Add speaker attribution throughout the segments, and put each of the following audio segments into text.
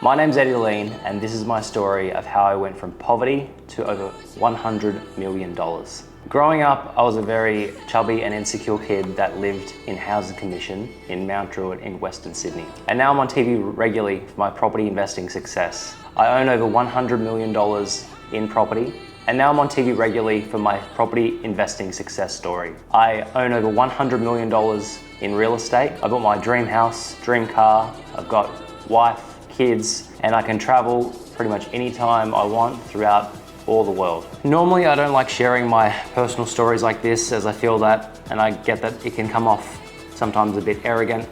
Speaker 1: My name's Eddie Lean, and this is my story of how I went from poverty to over $100 million. Growing up, I was a very chubby and insecure kid that lived in housing condition in Mount Druitt in Western Sydney. And now I'm on TV regularly for my property investing success. I own over $100 million in property, and now I'm on TV regularly for my property investing success story. I own over $100 million in real estate. I bought my dream house, dream car. I've got wife, kids, and I can travel pretty much anytime I want throughout all the world. Normally, I don't like sharing my personal stories like this, as I feel that, and I get that it can come off sometimes a bit arrogant,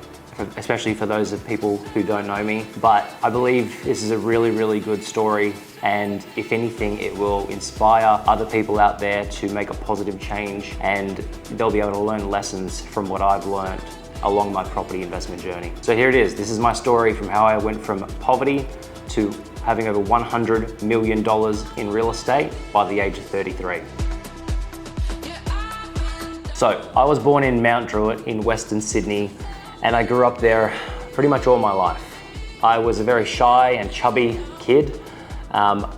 Speaker 1: especially for those of people who don't know me. But I believe this is a really, really good story, and if anything, it will inspire other people out there to make a positive change, and they'll be able to learn lessons from what I've learned along my property investment journey. So here it is. This is my story from how I went from poverty to having over $100 million in real estate by the age of 33. So I was born in Mount Druitt in Western Sydney, and I grew up there pretty much all my life. I was a very shy and chubby kid.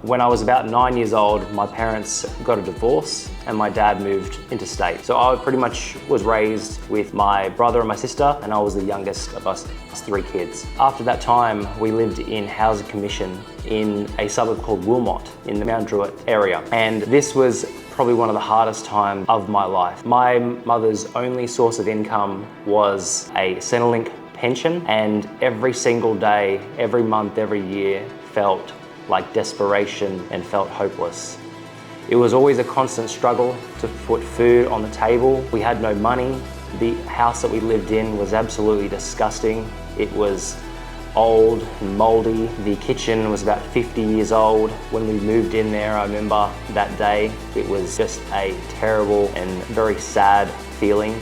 Speaker 1: When I was about 9 years old, my parents got a divorce and my dad moved interstate. So I pretty much was raised with my brother and my sister, and I was the youngest of us three kids. After that time, we lived in housing commission in a suburb called Wilmot in the Mount Druitt area. And this was probably one of the hardest times of my life. My mother's only source of income was a Centrelink pension, and every single day, every month, every year felt like desperation and felt hopeless. It was always a constant struggle to put food on the table. We had no money. The house that we lived in was absolutely disgusting. It was old and moldy. The kitchen was about 50 years old. When we moved in there, I remember that day, it was just a terrible and very sad feeling.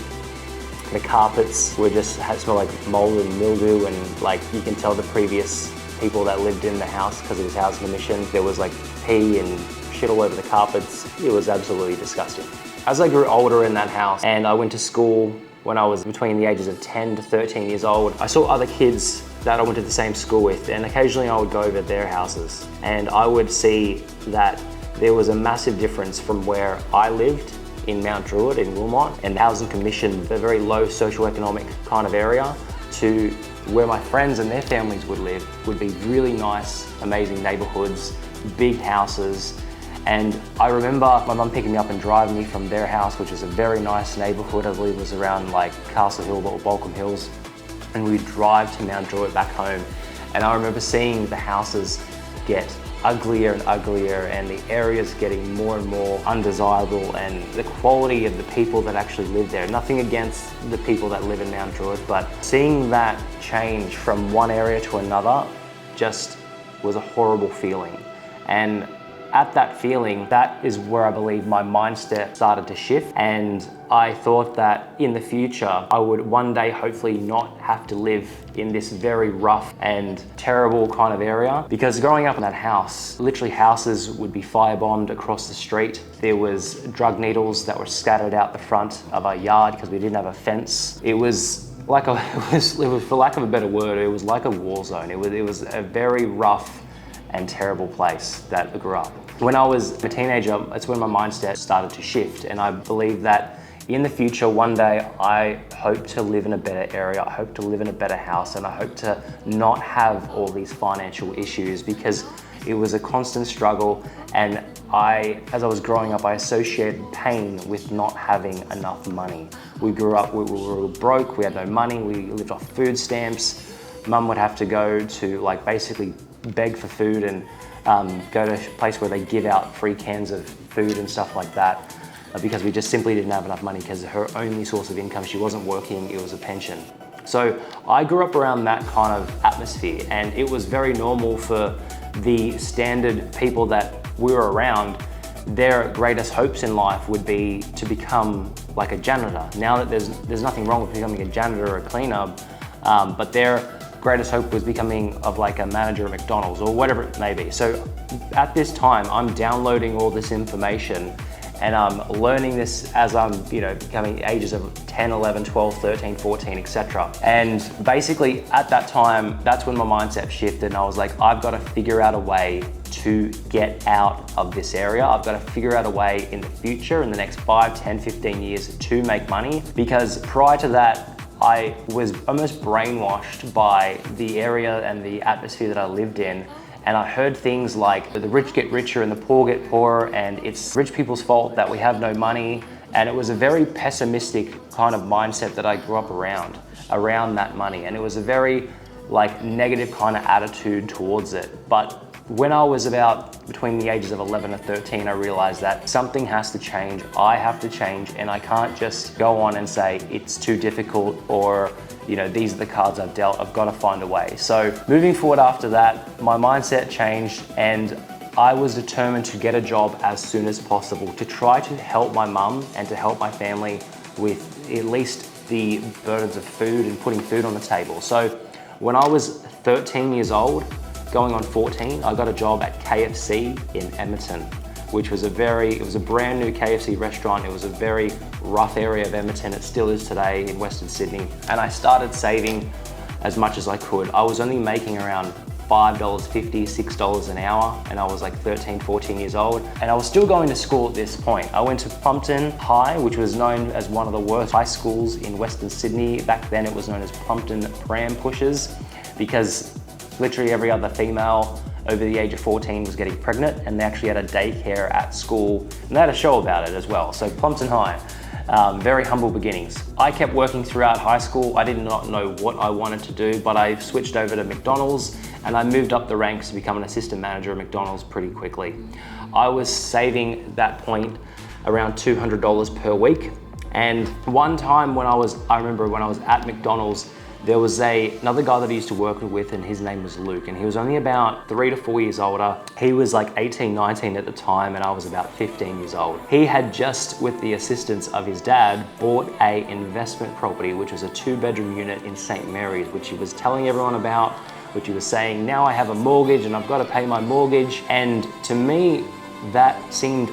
Speaker 1: The carpets were just smelled like mold and mildew, and like you can tell the previous people that lived in the house, because it was housing commission, there was like pee and shit all over the carpets. It was absolutely disgusting. As I grew older in that house and I went to school when I was between the ages of 10 to 13 years old, I saw other kids that I went to the same school with, and occasionally I would go over their houses, and I would see that there was a massive difference from where I lived in Mount Druitt in Wilmot and the housing commission, a very low socioeconomic kind of area, to where my friends and their families would live would be really nice, amazing neighborhoods, big houses. And I remember my mum picking me up and driving me from their house, which was a very nice neighborhood. I believe it was around like Castle Hill or Balcombe Hills. And we'd drive to Mount Druitt back home. And I remember seeing the houses get uglier and uglier, and the areas getting more and more undesirable, and the quality of the people that actually live there. Nothing against the people that live in Mount Druitt, but seeing that change from one area to another just was a horrible feeling. And at that feeling, that is where I believe my mindset started to shift, and I thought that in the future I would one day hopefully not have to live in this very rough and terrible kind of area. Because growing up in that house, literally houses would be firebombed across the street. There was drug needles that were scattered out the front of our yard because we didn't have a fence. It was like it was for lack of a better word, it was like a war zone. It was a very rough and terrible place that I grew up. When I was a teenager, that's when my mindset started to shift, and I believe that in the future, one day, I hope to live in a better area, I hope to live in a better house, and I hope to not have all these financial issues, because it was a constant struggle, and as I was growing up, I associated pain with not having enough money. We grew up, we were broke, we had no money, we lived off food stamps. Mum would have to go to like basically beg for food and go to a place where they give out free cans of food and stuff like that, because we just simply didn't have enough money, because her only source of income, she wasn't working, it was a pension. So I grew up around that kind of atmosphere, and it was very normal for the standard people that we were around. Their greatest hopes in life would be to become like a janitor. Now that there's nothing wrong with becoming a janitor or a cleaner, but their greatest hope was becoming of like a manager at McDonald's or whatever it may be. So at this time, I'm downloading all this information And I'm learning this as I'm, becoming ages of 10, 11, 12, 13, 14, etc. And basically at that time, that's when my mindset shifted and I was like, I've got to figure out a way to get out of this area. I've got to figure out a way in the future, in the next 5, 10, 15 years to make money, because prior to that, I was almost brainwashed by the area and the atmosphere that I lived in. And I heard things like the rich get richer and the poor get poorer, and it's rich people's fault that we have no money. And it was a very pessimistic kind of mindset that I grew up around that money. And it was a very negative kind of attitude towards it. But when I was about between the ages of 11 and 13, I realized that something has to change. I have to change, and I can't just go on and say it's too difficult or these are the cards I've dealt. I've got to find a way. So moving forward after that, my mindset changed and I was determined to get a job as soon as possible to try to help my mum and to help my family with at least the burdens of food and putting food on the table. So when I was 13 years old, going on 14, I got a job at KFC in Edmonton, which was it was a brand new KFC restaurant. It was a very rough area of Edmonton. It still is today in Western Sydney. And I started saving as much as I could. I was only making around $5.50, $6 an hour, and I was like 13, 14 years old. And I was still going to school at this point. I went to Plumpton High, which was known as one of the worst high schools in Western Sydney. Back then it was known as Plumpton Pram Pushers, because literally every other female over the age of 14 was getting pregnant, and they actually had a daycare at school, and they had a show about it as well. So Plumpton High, very humble beginnings. I kept working throughout high school. I did not know what I wanted to do, but I switched over to McDonald's and I moved up the ranks to become an assistant manager at McDonald's pretty quickly. I was saving at that point around $200 per week. And one time I remember when I was at McDonald's, there was another guy that I used to work with, and his name was Luke, and he was only about 3 to 4 years older. He was like 18, 19 at the time, and I was about 15 years old. He had just, with the assistance of his dad, bought an investment property, which was a 2-bedroom unit in St. Mary's, which he was telling everyone about, which he was saying, now I have a mortgage and I've got to pay my mortgage. And to me, that seemed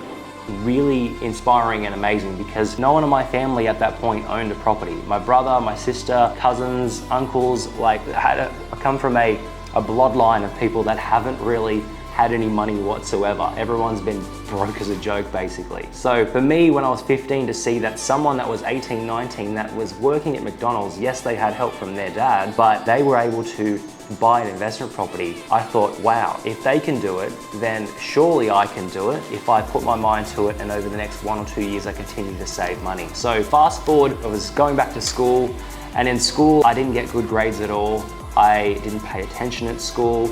Speaker 1: really inspiring and amazing, because no one in my family at that point owned a property. My brother, my sister, cousins, uncles, I come from a bloodline of people that haven't really had any money whatsoever. Everyone's been broke as a joke, basically. So for me, when I was 15, to see that someone that was 18, 19, that was working at McDonald's, yes, they had help from their dad, but they were able to buy an investment property. I thought, wow, if they can do it, then surely I can do it if I put my mind to it, and over the next 1 or 2 years, I continue to save money. So fast forward, I was going back to school, and in school, I didn't get good grades at all. I didn't pay attention at school.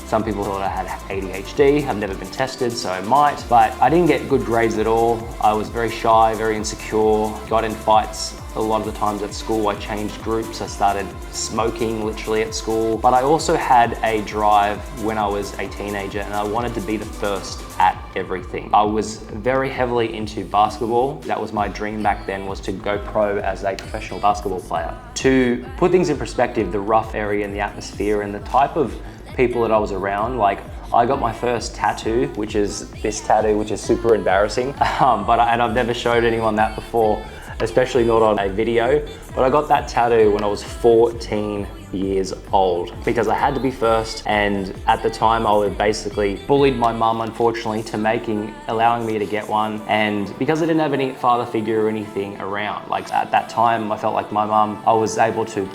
Speaker 1: Some people thought I had ADHD. I've never been tested, so I might, but I didn't get good grades at all. I was very shy, very insecure, got in fights a lot of the times at school. I changed groups. I started smoking literally at school, but I also had a drive when I was a teenager, and I wanted to be the first at everything. I was very heavily into basketball. That was my dream back then, was to go pro as a professional basketball player. To put things in perspective, the rough area and the atmosphere and the type of people that I was around, I got my first tattoo, which is this tattoo, which is super embarrassing, and I've never showed anyone that before, especially not on a video, but I got that tattoo when I was 14 years old because I had to be first, and at the time I was basically bullied my mum, unfortunately, to allowing me to get one, and because I didn't have any father figure or anything around, at that time I felt like my mum, I was able to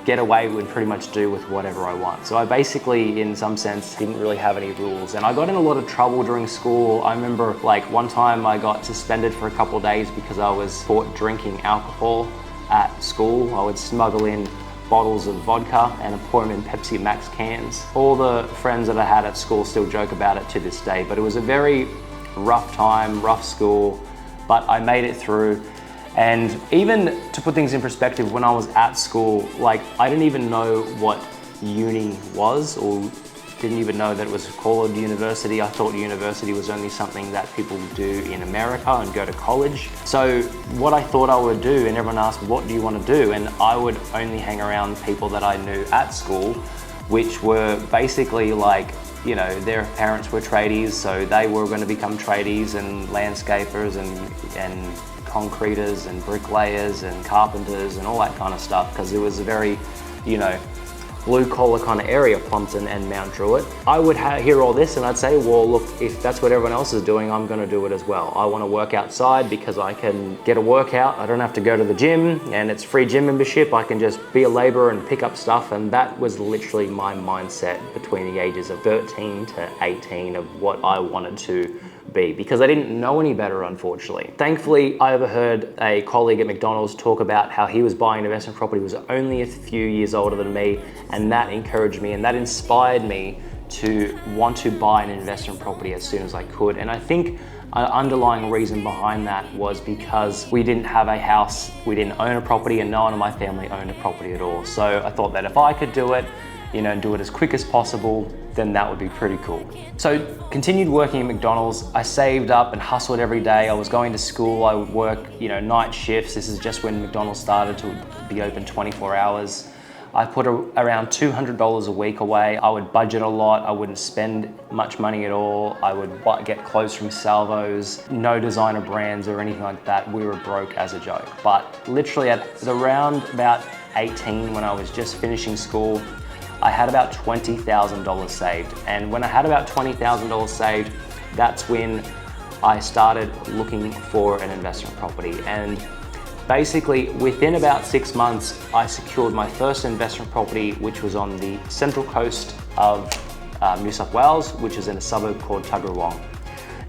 Speaker 1: get away and pretty much do with whatever I want. So I basically, in some sense, didn't really have any rules, and I got in a lot of trouble during school. I remember one time I got suspended for a couple of days because I was caught drinking alcohol at school. I would smuggle in bottles of vodka and I pour them in Pepsi Max cans. All the friends that I had at school still joke about it to this day, but it was a very rough time, rough school, but I made it through. And even to put things in perspective, when I was at school, I didn't even know what uni was, or didn't even know that it was called university. I thought university was only something that people do in America and go to college. So what I thought I would do, and everyone asked, what do you want to do? And I would only hang around people that I knew at school, which were basically you know, their parents were tradies, so they were going to become tradies and landscapers and concreters and bricklayers and carpenters and all that kind of stuff, because it was a very, you know, blue-collar kind of area, Plumpton and Mount Druitt. I would hear all this and I'd say, well, look, if that's what everyone else is doing, I'm going to do it as well. I want to work outside because I can get a workout. I don't have to go to the gym, and it's free gym membership. I can just be a laborer and pick up stuff. And that was literally my mindset between the ages of 13 to 18 of what I wanted to be, because I didn't know any better, unfortunately. Thankfully, I overheard a colleague at McDonald's talk about how he was buying an investment property, was only a few years older than me, and that encouraged me and that inspired me to want to buy an investment property as soon as I could. And I think an underlying reason behind that was because we didn't have a house, we didn't own a property, and no one in my family owned a property at all. So I thought that if I could do it, you know, and do it as quick as possible, then that would be pretty cool. So continued working at McDonald's. I saved up and hustled every day. I was going to school. I would work, you know, night shifts. This is just when McDonald's started to be open 24 hours. I put around $200 a week away. I would budget a lot. I wouldn't spend much money at all. I would get clothes from Salvos, no designer brands or anything like that. We were broke as a joke. But literally at around about 18, when I was just finishing school, I had about $20,000 saved. And when I had about $20,000 saved, that's when I started looking for an investment property. And basically within about 6 months, I secured my first investment property, which was on the central coast of New South Wales, which is in a suburb called Tuggeranong.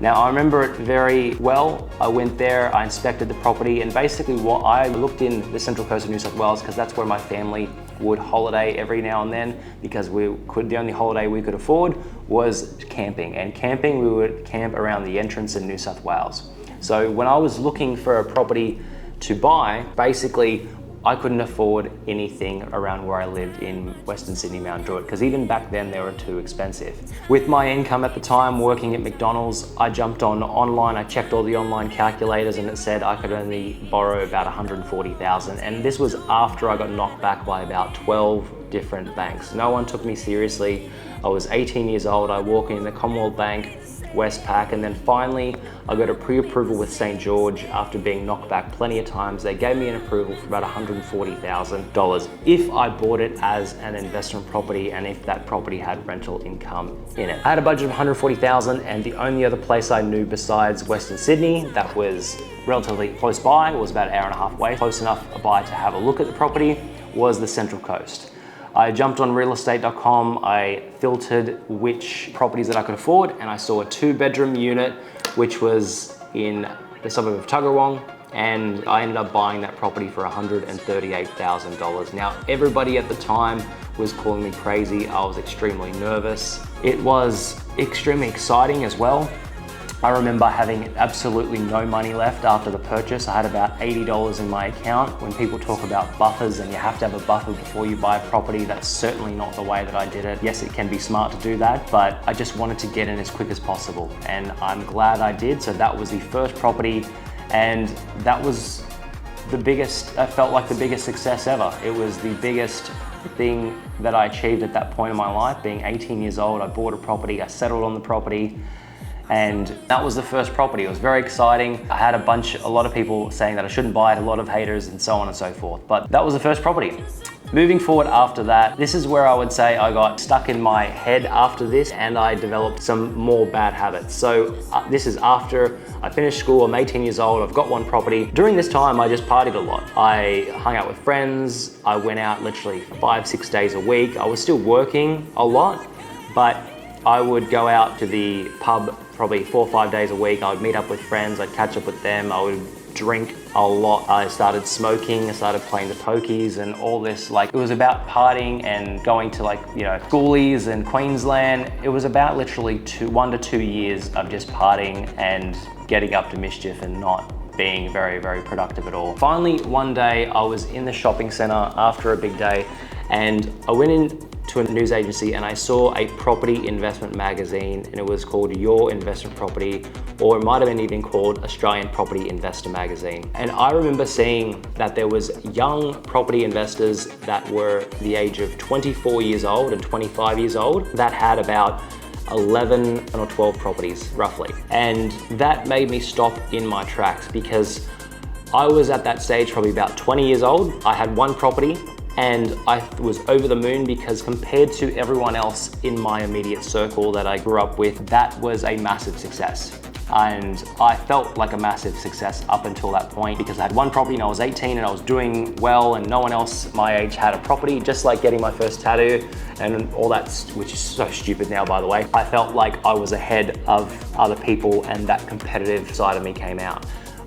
Speaker 1: Now, I remember it very well. I went there, I inspected the property, and basically what I looked in the central coast of New South Wales, because that's where my family would holiday every now and then, because the only holiday we could afford was camping. And camping, we would camp around the entrance in New South Wales. So when I was looking for a property to buy, basically I couldn't afford anything around where I lived in Western Sydney, Mount Druitt, because even back then they were too expensive. With my income at the time working at McDonald's, I jumped online, I checked all the online calculators, and it said I could only borrow about $140,000. And this was after I got knocked back by about 12 different banks. No one took me seriously. I was 18 years old, I walk in the Commonwealth Bank, Westpac, and then finally I got a pre-approval with St. George after being knocked back plenty of times. They gave me an approval for about $140,000 if I bought it as an investment property and if that property had rental income in it. I had a budget of $140,000, and the only other place I knew besides Western Sydney that was relatively close by, was about an hour and a half away, close enough by to have a look at the property, was the Central Coast. I jumped on realestate.com, I filtered which properties that I could afford, and I saw a 2-bedroom unit, which was in the suburb of Tuggeranong, and I ended up buying that property for $138,000. Now, everybody at the time was calling me crazy. I was extremely nervous. It was extremely exciting as well. I remember having absolutely no money left after the purchase. I had about $80 in my account. When people talk about buffers and you have to have a buffer before you buy a property, that's certainly not the way that I did it. Yes, it can be smart to do that, but I just wanted to get in as quick as possible, and I'm glad I did. So that was the first property, and that was the biggest, I felt like the biggest success ever. It was the biggest thing that I achieved at that point in my life. Being 18 years old, I bought a property, I settled on the property, and that was the first property. It was very exciting. I had a lot of people saying that I shouldn't buy it, a lot of haters and so on and so forth, but that was the first property. Moving forward after that, this is where I would say I got stuck in my head after this, and I developed some more bad habits. So this is after I finished school, I'm 18 years old, I've got one property. During this time, I just partied a lot. I hung out with friends, I went out literally 5-6 days a week. I was still working a lot, but I would go out to the pub probably 4 or 5 days a week. I would meet up with friends, I'd catch up with them, I would drink a lot. I started smoking, I started playing the pokies and all this. Like, it was about partying and going to, like, you know, schoolies and Queensland. It was about literally 1 to 2 years of just partying and getting up to mischief and not being very, very productive at all. Finally, one day I was in the shopping center after a big day, and I went in to a news agency and I saw a property investment magazine, and it was called Your Investment Property, or it might have been even called Australian Property Investor Magazine. And I remember seeing that there was young property investors that were the age of 24 years old and 25 years old that had about 11 or 12 properties, roughly. And that made me stop in my tracks because I was at that stage probably about 20 years old. I had one property and I was over the moon because compared to everyone else in my immediate circle that I grew up with, that was a massive success. And I felt like a massive success up until that point because I had one property and I was 18 and I was doing well and no one else my age had a property, just like getting my first tattoo and all that, which is so stupid now, by the way. I felt like I was ahead of other people and that competitive side of me came out.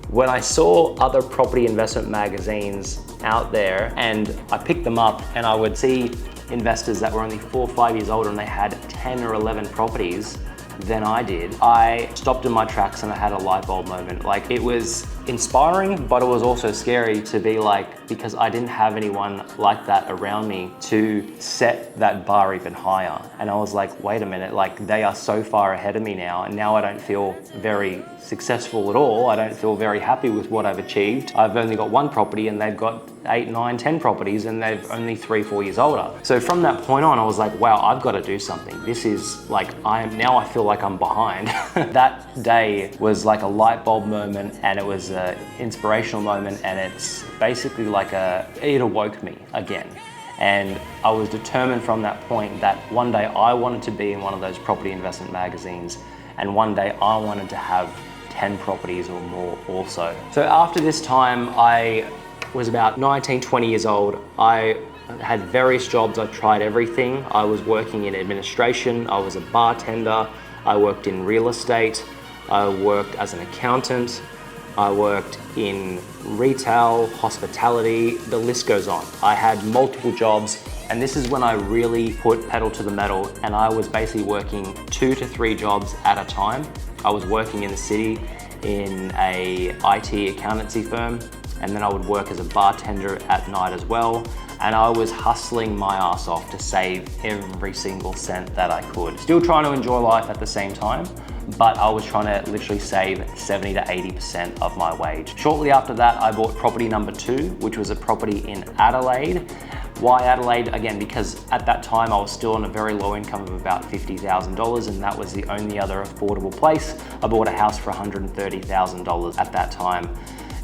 Speaker 1: When I saw other property investment magazines out there and I picked them up and I would see investors that were only 4 or 5 years older and they had 10 or 11 properties than I did, I stopped in my tracks and I had a light bulb moment. Like, it was inspiring, but it was also scary to be like, because I didn't have anyone like that around me to set that bar even higher. And I was like, wait a minute, like they are so far ahead of me now. And now I don't feel very successful at all. I don't feel very happy with what I've achieved. I've only got one property and they've got 8, 9, 10 properties and they're only 3, 4 years older. So from that point on, I was like, wow, I've got to do something. This is like, now I feel like I'm behind. That day was like a light bulb moment and it was an inspirational moment, and it's basically like it awoke me again. And I was determined from that point that one day I wanted to be in one of those property investment magazines, and one day I wanted to have 10 properties or more also. So after this time, I was about 19, 20 years old. I had various jobs. I tried everything. I was working in administration. I was a bartender. I worked in real estate. I worked as an accountant. I worked in retail, hospitality, the list goes on. I had multiple jobs, and this is when I really put pedal to the metal, and I was basically working 2 to 3 jobs at a time. I was working in the city in a IT accountancy firm, and then I would work as a bartender at night as well. And I was hustling my ass off to save every single cent that I could. Still trying to enjoy life at the same time, but I was trying to literally save 70 to 80% of my wage. Shortly after that, I bought property number 2, which was a property in Adelaide. Why Adelaide? Again, because at that time I was still on a very low income of about $50,000, and that was the only other affordable place. I bought a house for $130,000 at that time.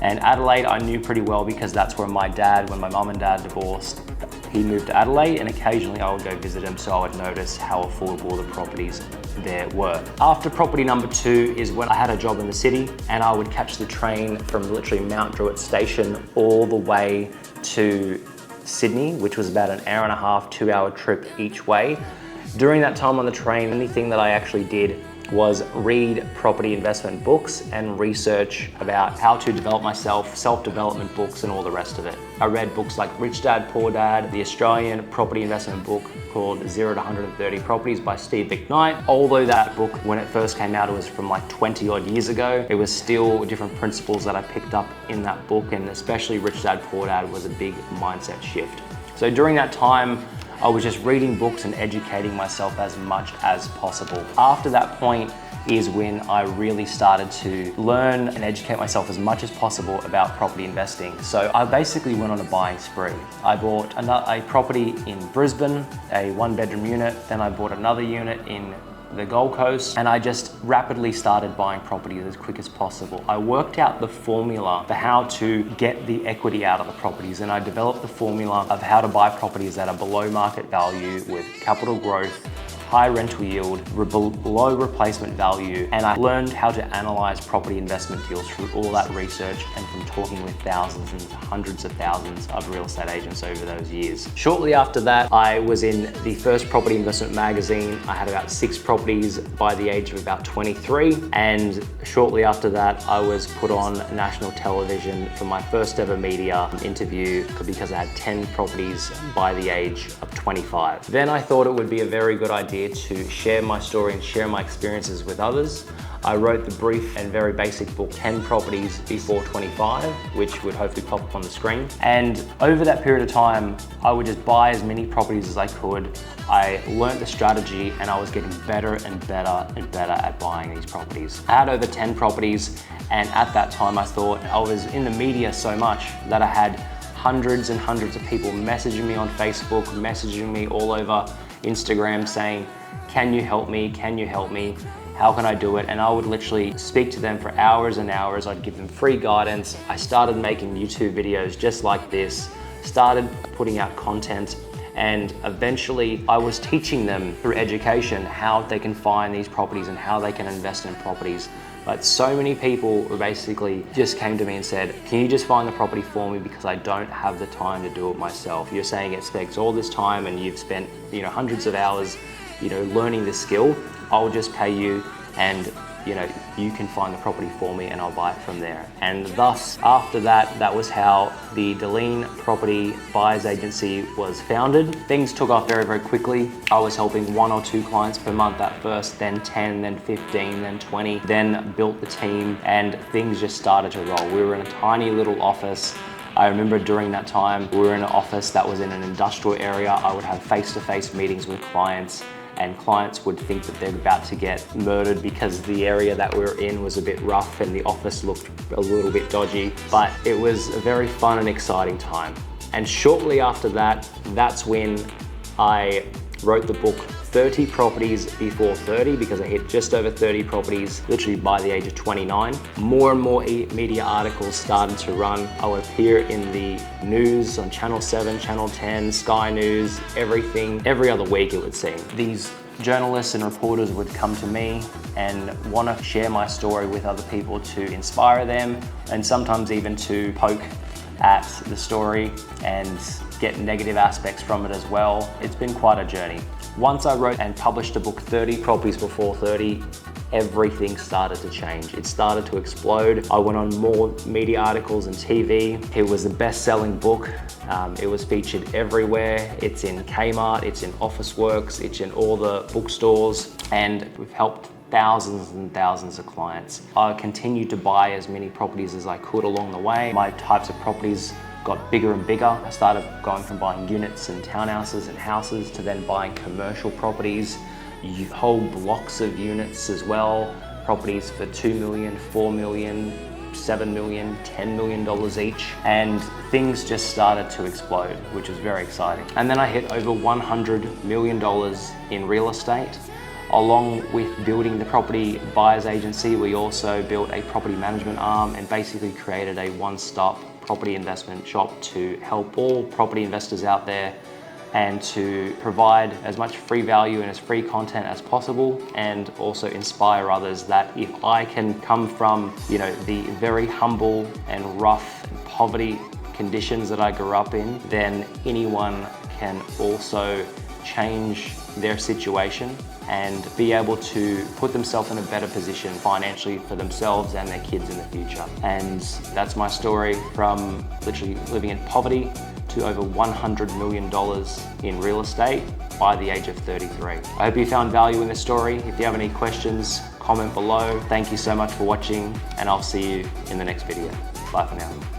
Speaker 1: And Adelaide I knew pretty well because that's where my dad, when my mum and dad divorced, he moved to Adelaide, and occasionally I would go visit him, so I would notice how affordable the properties there were. After property number 2 is when I had a job in the city, and I would catch the train from literally Mount Druitt station all the way to Sydney, which was about an hour and a half, 2-hour trip each way. During that time on the train, the only thing that I actually did was read property investment books and research about how to develop myself, self-development books and all the rest of it. I read books like Rich Dad, Poor Dad, the Australian property investment book called 0 to 130 Properties by Steve McKnight. Although that book, when it first came out, it was from like 20 odd years ago, it was still different principles that I picked up in that book, and especially Rich Dad, Poor Dad was a big mindset shift. So during that time, I was just reading books and educating myself as much as possible. After that point is when I really started to learn and educate myself as much as possible about property investing. So I basically went on a buying spree. I bought a property in Brisbane, a 1-bedroom unit, then I bought another unit in the Gold Coast, and I just rapidly started buying properties as quick as possible. I worked out the formula for how to get the equity out of the properties, and I developed the formula of how to buy properties that are below market value with capital growth, high rental yield, below replacement value, and I learned how to analyze property investment deals through all that research and from talking with thousands and hundreds of thousands of real estate agents over those years. Shortly after that, I was in the first property investment magazine. I had about 6 properties by the age of about 23, and shortly after that, I was put on national television for my first ever media interview because I had 10 properties by the age of 25. Then I thought it would be a very good idea to share my story and share my experiences with others. I wrote the brief and very basic book, 10 Properties Before 25, which would hopefully pop up on the screen. And over that period of time, I would just buy as many properties as I could. I learned the strategy, and I was getting better and better and better at buying these properties. I had over 10 properties, and at that time I thought I was in the media so much that I had hundreds and hundreds of people messaging me on Facebook, messaging me all over Instagram saying, can you help me? Can you help me? How can I do it? And I would literally speak to them for hours and hours. I'd give them free guidance. I started making YouTube videos just like this, started putting out content, and eventually I was teaching them through education how they can find these properties and how they can invest in properties. But so many people basically just came to me and said, can you just find the property for me because I don't have the time to do it myself. You're saying it takes all this time and you've spent hundreds of hours learning this skill. I'll just pay you and you can find the property for me and I'll buy it from there. And thus, after that, that was how the Deline Property Buyers Agency was founded. Things took off very, very quickly. I was helping 1 or 2 clients per month at first, then 10, then 15, then 20, then built the team and things just started to roll. We were in a tiny little office. I remember during that time, we were in an office that was in an industrial area. I would have face-to-face meetings with clients, and clients would think that they're about to get murdered because the area that we were in was a bit rough and the office looked a little bit dodgy. But it was a very fun and exciting time. And shortly after that, that's when I wrote the book 30 Properties Before 30, because I hit just over 30 properties literally by the age of 29. More and more media articles started to run. I would appear in the news on Channel 7, Channel 10, Sky News, everything, every other week it would seem. These journalists and reporters would come to me and want to share my story with other people to inspire them and sometimes even to poke at the story and get negative aspects from it as well. It's been quite a journey. Once I wrote and published the book 30 Properties Before 30, everything started to change. It started to explode. I went on more media articles and TV. It was the best-selling book. It was featured everywhere. It's in Kmart, it's in Officeworks, it's in all the bookstores, and we've helped thousands and thousands of clients. I continued to buy as many properties as I could along the way. My types of properties got bigger and bigger. I started going from buying units and townhouses and houses to then buying commercial properties, whole blocks of units as well, properties for $2 million, $4 million, $7 million, $10 million each, and things just started to explode, which was very exciting. And then I hit over $100 million in real estate. Along with building the property buyers agency, we also built a property management arm and basically created a one-stop property investment shop to help all property investors out there and to provide as much free value and as free content as possible, and also inspire others that if I can come from the very humble and rough and poverty conditions that I grew up in, then anyone can also change their situation and be able to put themselves in a better position financially for themselves and their kids in the future. And that's my story, from literally living in poverty to over $100 million in real estate by the age of 33. I hope you found value in this story. If you have any questions, comment below. Thank you so much for watching, and I'll see you in the next video. Bye for now.